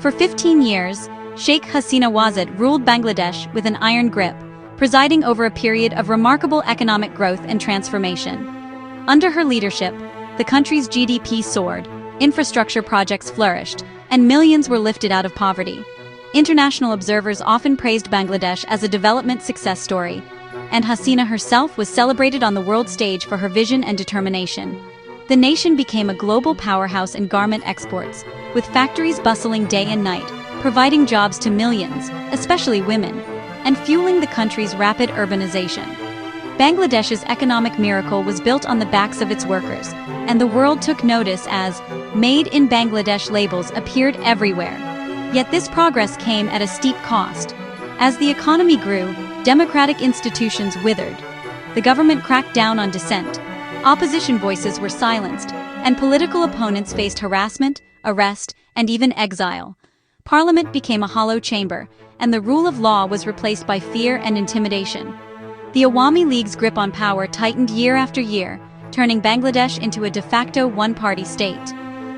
For 15 years, Sheikh Hasina Wajid ruled Bangladesh with an iron grip, presiding over a period of remarkable economic growth and transformation. Under her leadership, the country's GDP soared, infrastructure projects flourished, and millions were lifted out of poverty. International observers often praised Bangladesh as a development success story, and Hasina herself was celebrated on the world stage for her vision and determination. The nation became a global powerhouse in garment exports, with factories bustling day and night, providing jobs to millions, especially women, and fueling the country's rapid urbanization. Bangladesh's economic miracle was built on the backs of its workers, and the world took notice as "Made in Bangladesh" labels appeared everywhere. Yet this progress came at a steep cost. As the economy grew, democratic institutions withered. The government cracked down on dissent, opposition voices were silenced, and political opponents faced harassment, arrest, and even exile. Parliament became a hollow chamber, and the rule of law was replaced by fear and intimidation. The Awami League's grip on power tightened year after year, turning Bangladesh into a de facto one-party state.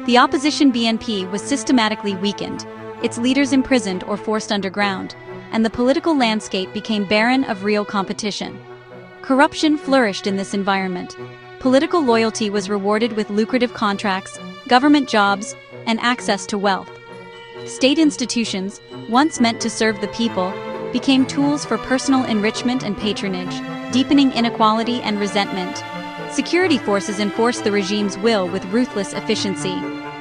The opposition BNP was systematically weakened, its leaders imprisoned or forced underground, and the political landscape became barren of real competition. Corruption flourished in this environment. Political loyalty was rewarded with lucrative contracts, government jobs, and access to wealth. State institutions, once meant to serve the people, became tools for personal enrichment and patronage, deepening inequality and resentment. Security forces enforced the regime's will with ruthless efficiency,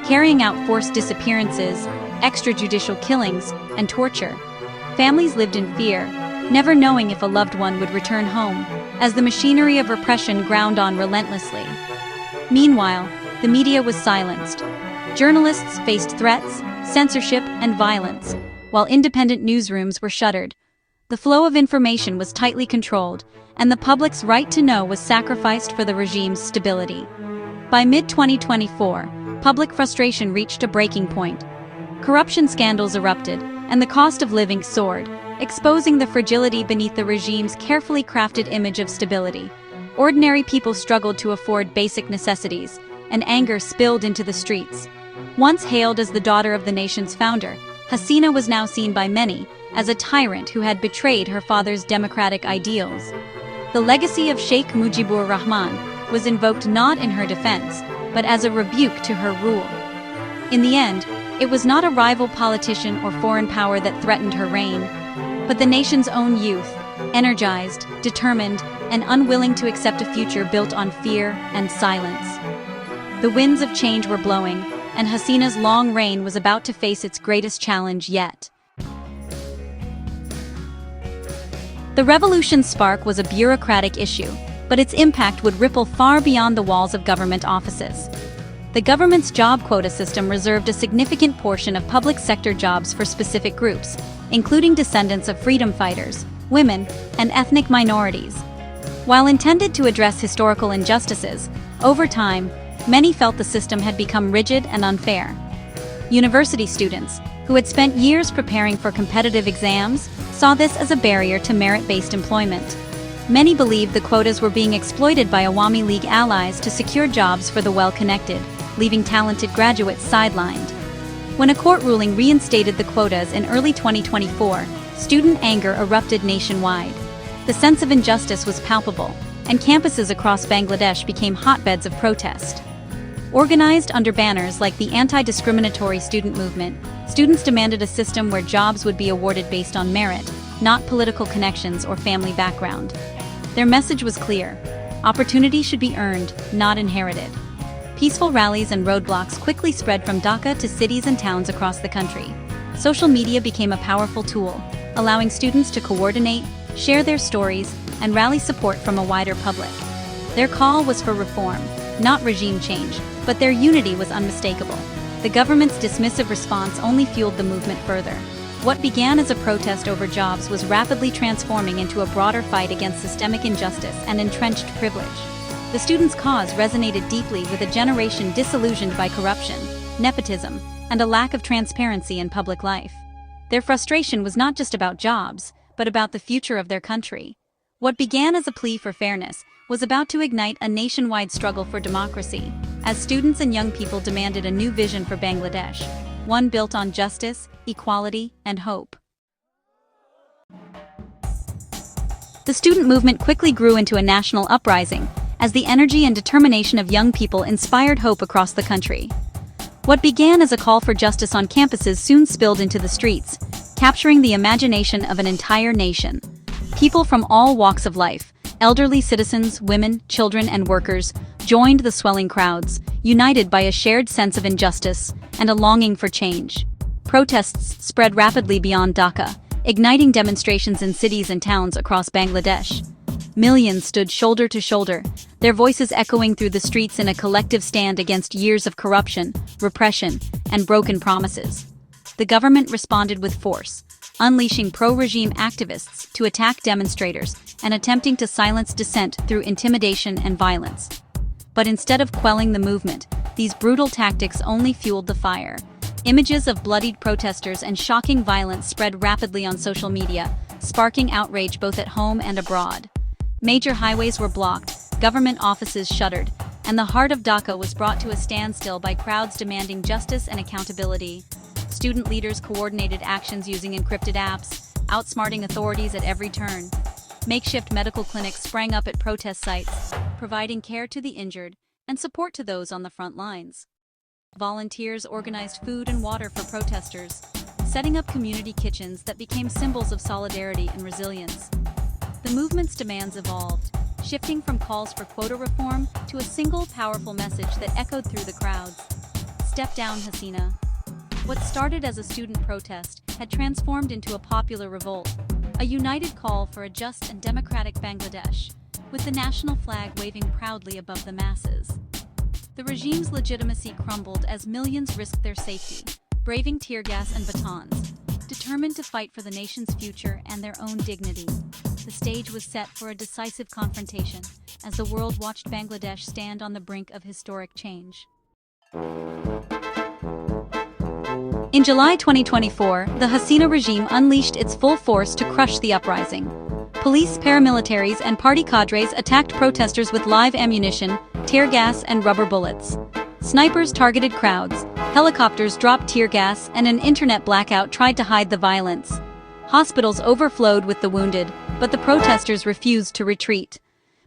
carrying out forced disappearances, extrajudicial killings, and torture. Families lived in fear, never knowing if a loved one would return home, as the machinery of repression ground on relentlessly. Meanwhile, the media was silenced. Journalists faced threats, censorship, and violence, while independent newsrooms were shuttered. The flow of information was tightly controlled, and the public's right to know was sacrificed for the regime's stability. By mid-2024, public frustration reached a breaking point. Corruption scandals erupted, and the cost of living soared, exposing the fragility beneath the regime's carefully crafted image of stability. Ordinary people struggled to afford basic necessities, and anger spilled into the streets. Once hailed as the daughter of the nation's founder, Hasina was now seen by many as a tyrant who had betrayed her father's democratic ideals. The legacy of Sheikh Mujibur Rahman was invoked not in her defense, but as a rebuke to her rule. In the end, it was not a rival politician or foreign power that threatened her reign, but the nation's own youth, energized, determined, and unwilling to accept a future built on fear and silence. The winds of change were blowing, and Hasina's long reign was about to face its greatest challenge yet. The revolution's spark was a bureaucratic issue, but its impact would ripple far beyond the walls of government offices. The government's job quota system reserved a significant portion of public sector jobs for specific groups, including descendants of freedom fighters, women, and ethnic minorities. While intended to address historical injustices, over time, many felt the system had become rigid and unfair. University students, who had spent years preparing for competitive exams, saw this as a barrier to merit-based employment. Many believed the quotas were being exploited by Awami League allies to secure jobs for the well-connected, leaving talented graduates sidelined. When a court ruling reinstated the quotas in early 2024, student anger erupted nationwide. The sense of injustice was palpable, and campuses across Bangladesh became hotbeds of protest. Organized under banners like the anti-discriminatory student movement, students demanded a system where jobs would be awarded based on merit, not political connections or family background. Their message was clear: opportunity should be earned, not inherited. Peaceful rallies and roadblocks quickly spread from Dhaka to cities and towns across the country. Social media became a powerful tool, allowing students to coordinate, share their stories, and rally support from a wider public. Their call was for reform, not regime change, but their unity was unmistakable. The government's dismissive response only fueled the movement further. What began as a protest over jobs was rapidly transforming into a broader fight against systemic injustice and entrenched privilege. The students' cause resonated deeply with a generation disillusioned by corruption, nepotism, and a lack of transparency in public life. Their frustration was not just about jobs, but about the future of their country. What began as a plea for fairness was about to ignite a nationwide struggle for democracy, as students and young people demanded a new vision for Bangladesh. one built on justice, equality, and hope. The student movement quickly grew into a national uprising, as the energy and determination of young people inspired hope across the country. What began as a call for justice on campuses soon spilled into the streets, capturing the imagination of an entire nation. People from all walks of life, elderly citizens, women, children, and workers, joined the swelling crowds, united by a shared sense of injustice and a longing for change. Protests spread rapidly beyond Dhaka, igniting demonstrations in cities and towns across Bangladesh. Millions stood shoulder to shoulder, their voices echoing through the streets in a collective stand against years of corruption, repression, and broken promises. The government responded with force, unleashing pro-regime activists to attack demonstrators and attempting to silence dissent through intimidation and violence. But instead of quelling the movement, these brutal tactics only fueled the fire. Images of bloodied protesters and shocking violence spread rapidly on social media, sparking outrage both at home and abroad. Major highways were blocked, government offices shuttered, and the heart of Dhaka was brought to a standstill by crowds demanding justice and accountability. Student leaders coordinated actions using encrypted apps, outsmarting authorities at every turn. Makeshift medical clinics sprang up at protest sites, providing care to the injured and support to those on the front lines. Volunteers organized food and water for protesters, setting up community kitchens that became symbols of solidarity and resilience. The movement's demands evolved, shifting from calls for quota reform to a single powerful message that echoed through the crowds. Step down, Hasina. What started as a student protest had transformed into a popular revolt, a united call for a just and democratic Bangladesh, with the national flag waving proudly above the masses. The regime's legitimacy crumbled as millions risked their safety, braving tear gas and batons, determined to fight for the nation's future and their own dignity. The stage was set for a decisive confrontation as the world watched Bangladesh stand on the brink of historic change. In July 2024, the Hasina regime unleashed its full force to crush the uprising. Police, paramilitaries, and party cadres attacked protesters with live ammunition, tear gas, and rubber bullets. Snipers targeted crowds, helicopters dropped tear gas, and an internet blackout tried to hide the violence. Hospitals overflowed with the wounded, but the protesters refused to retreat.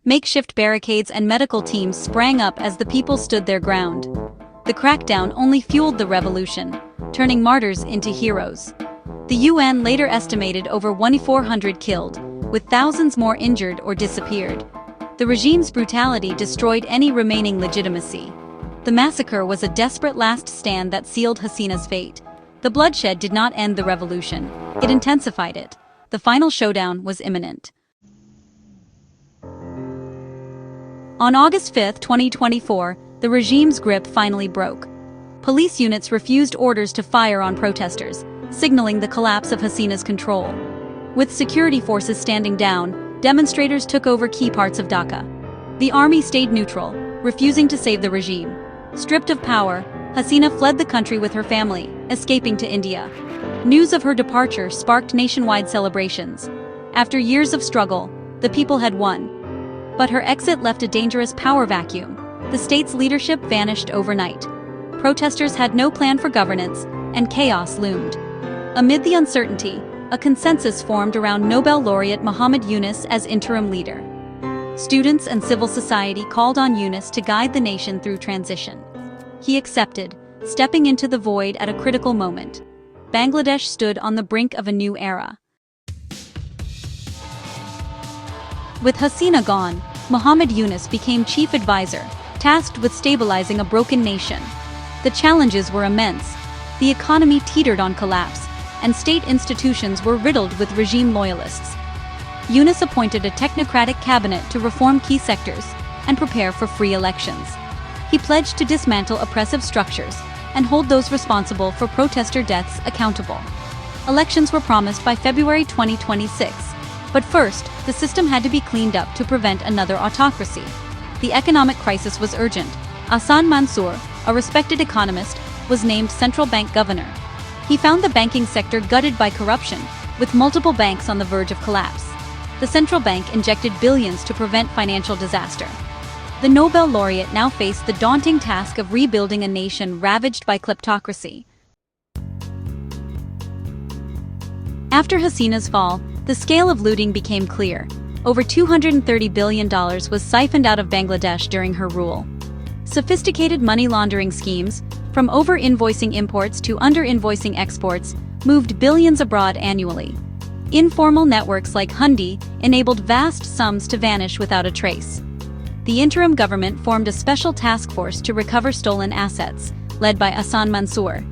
Makeshift barricades and medical teams sprang up as the people stood their ground. The crackdown only fueled the revolution, turning martyrs into heroes. The UN later estimated over 1,400 killed, with thousands more injured or disappeared. The regime's brutality destroyed any remaining legitimacy. The massacre was a desperate last stand that sealed Hasina's fate. The bloodshed did not end the revolution, it intensified it. The final showdown was imminent. On August 5, 2024, the regime's grip finally broke. Police units refused orders to fire on protesters, signaling the collapse of Hasina's control. With security forces standing down, demonstrators took over key parts of Dhaka. The army stayed neutral, refusing to save the regime. Stripped of power, Hasina fled the country with her family, escaping to India. News of her departure sparked nationwide celebrations. After years of struggle, the people had won. But her exit left a dangerous power vacuum. The state's leadership vanished overnight. Protesters had no plan for governance, and chaos loomed. Amid the uncertainty, a consensus formed around Nobel laureate Muhammad Yunus as interim leader. Students and civil society called on Yunus to guide the nation through transition. He accepted, stepping into the void at a critical moment. Bangladesh stood on the brink of a new era. With Hasina gone, Muhammad Yunus became chief advisor, tasked with stabilizing a broken nation. The challenges were immense. The economy teetered on collapse, and state institutions were riddled with regime loyalists. Yunus appointed a technocratic cabinet to reform key sectors and prepare for free elections. He pledged to dismantle oppressive structures and hold those responsible for protester deaths accountable. Elections were promised by February 2026, but first, the system had to be cleaned up to prevent another autocracy. The economic crisis was urgent. Ahsan Mansour, a respected economist, was named central bank governor. He found the banking sector gutted by corruption, with multiple banks on the verge of collapse. The central bank injected billions to prevent financial disaster. The Nobel laureate now faced the daunting task of rebuilding a nation ravaged by kleptocracy. After Hasina's fall, the scale of looting became clear. Over $230 billion was siphoned out of Bangladesh during her rule. Sophisticated money laundering schemes, from over-invoicing imports to under-invoicing exports, moved billions abroad annually. Informal networks like Hundi enabled vast sums to vanish without a trace. The interim government formed a special task force to recover stolen assets, led by Ahsan Mansour.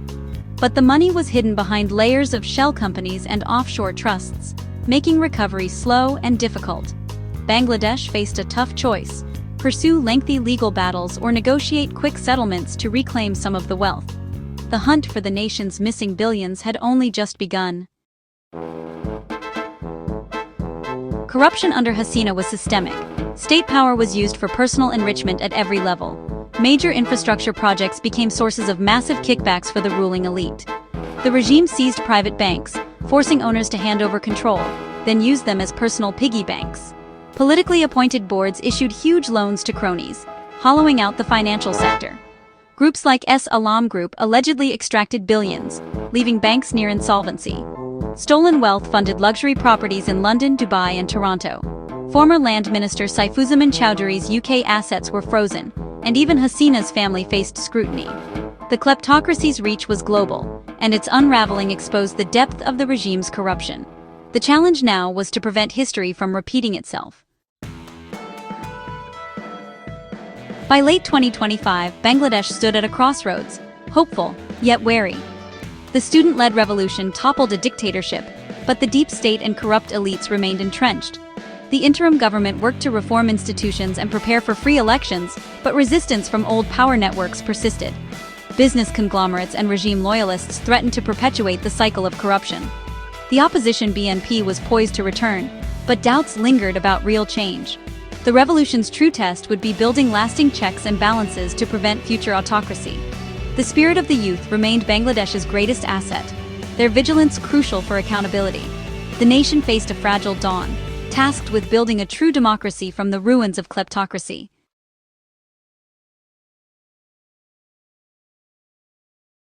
But the money was hidden behind layers of shell companies and offshore trusts, making recovery slow and difficult. Bangladesh faced a tough choice: pursue lengthy legal battles or negotiate quick settlements to reclaim some of the wealth. The hunt for the nation's missing billions had only just begun. Corruption under Hasina was systemic. State power was used for personal enrichment at every level. Major infrastructure projects became sources of massive kickbacks for the ruling elite. The regime seized private banks, forcing owners to hand over control, then used them as personal piggy banks. Politically appointed boards issued huge loans to cronies, hollowing out the financial sector. Groups like Alam Group allegedly extracted billions, leaving banks near insolvency. Stolen wealth funded luxury properties in London, Dubai, and Toronto. Former Land Minister Saifuzzaman Chowdhury's UK assets were frozen, and even Hasina's family faced scrutiny. The kleptocracy's reach was global, and its unraveling exposed the depth of the regime's corruption. The challenge now was to prevent history from repeating itself. By late 2025, Bangladesh stood at a crossroads, hopeful, yet wary. The student-led revolution toppled a dictatorship, but the deep state and corrupt elites remained entrenched. The interim government worked to reform institutions and prepare for free elections, but resistance from old power networks persisted. Business conglomerates and regime loyalists threatened to perpetuate the cycle of corruption. The opposition BNP was poised to return, but doubts lingered about real change. The revolution's true test would be building lasting checks and balances to prevent future autocracy. The spirit of the youth remained Bangladesh's greatest asset, their vigilance crucial for accountability. The nation faced a fragile dawn, tasked with building a true democracy from the ruins of kleptocracy.